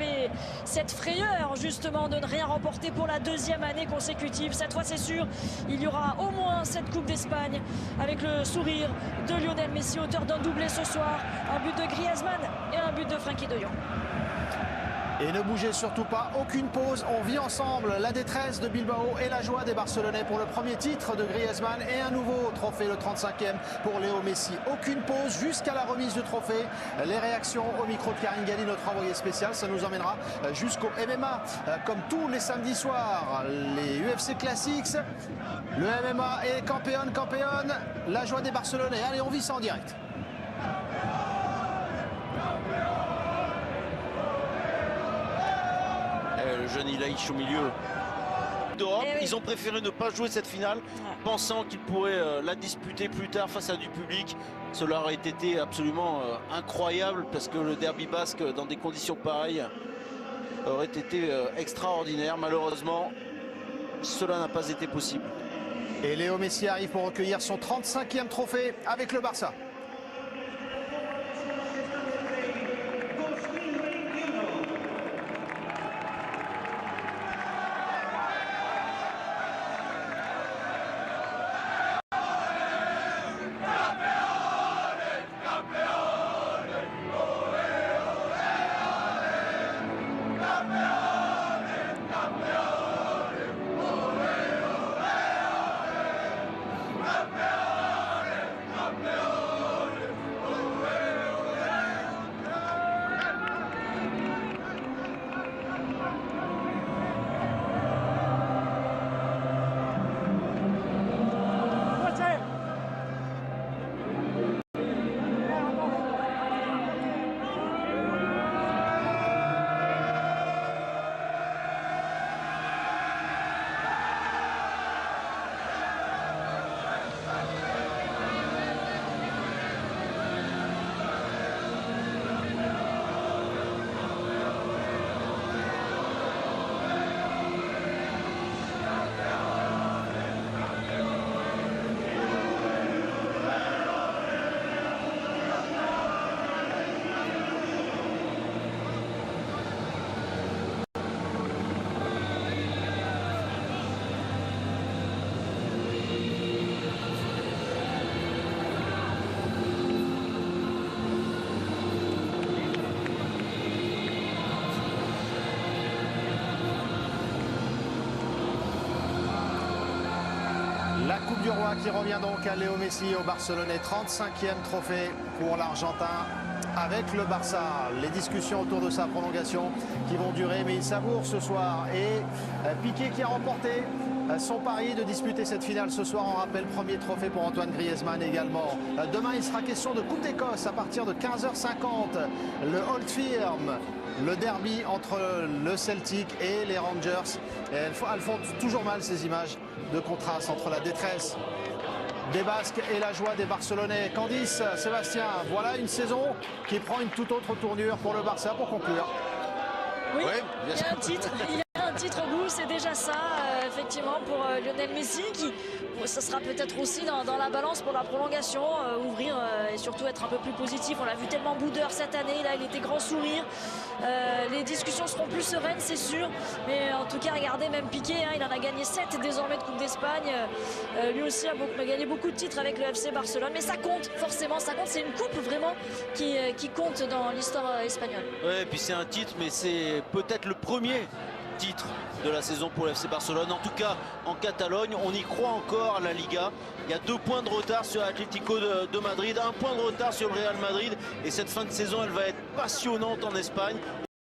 avait cette frayeur justement de ne rien remporter pour la deuxième année consécutive. Cette fois c'est sûr, il y aura au moins cette Coupe d'Espagne avec le sourire de Lionel Messi, auteur d'un doublé ce soir, un but de Griezmann et un but de Frenkie de Jong. Et ne bougez surtout pas, aucune pause, on vit ensemble la détresse de Bilbao et la joie des Barcelonais pour le premier titre de Griezmann et un nouveau trophée, le 35e pour Léo Messi. Aucune pause jusqu'à la remise du trophée. Les réactions au micro de Karine Galli, notre envoyé spécial, ça nous emmènera jusqu'au MMA. Comme tous les samedis soirs, les UFC Classics, le MMA et Campeón, la joie des Barcelonais. Allez, on vit ça en direct. Le jeune Ilaïch au milieu d'Europe. Ils ont préféré ne pas jouer cette finale, pensant qu'ils pourraient la disputer plus tard face à du public. Cela aurait été absolument incroyable, parce que le derby basque dans des conditions pareilles aurait été extraordinaire. Malheureusement, cela n'a pas été possible. Et Léo Messi arrive pour recueillir son 35e trophée avec le Barça. La Coupe du Roi qui revient donc à Léo Messi au Barcelonais, 35e trophée pour l'Argentin avec le Barça. Les discussions autour de sa prolongation qui vont durer, mais il savoure ce soir. Et Piqué qui a remporté son pari de disputer cette finale ce soir. On rappelle, premier trophée pour Antoine Griezmann également. Demain, il sera question de Coupe d'Écosse à partir de 15h50. Le Old Firm, le derby entre le Celtic et les Rangers. Et elles font toujours mal, ces images de contraste entre la détresse des Basques et la joie des Barcelonais. Candice, Sébastien, voilà une saison qui prend une toute autre tournure pour le Barça pour conclure. Oui, il y a un titre. Un titre au bout, c'est déjà ça, effectivement, pour Lionel Messi, qui ça sera peut-être aussi dans la balance pour la prolongation, ouvrir et surtout être un peu plus positif. On l'a vu tellement boudeur cette année, là il était grand sourire. Les discussions seront plus sereines, c'est sûr, mais en tout cas, regardez, même Piqué, hein, il en a gagné 7 désormais de Coupe d'Espagne. Lui aussi a gagné beaucoup de titres avec le FC Barcelone, mais ça compte, forcément, ça compte. C'est une coupe vraiment qui compte dans l'histoire espagnole. Ouais, et puis c'est un titre, mais c'est peut-être le premier titre de la saison pour le FC Barcelone. En tout cas, en Catalogne, on y croit encore à la Liga. Il y a 2 points de retard sur l'Atlético de Madrid, 1 point de retard sur le Real Madrid. Et cette fin de saison, elle va être passionnante en Espagne.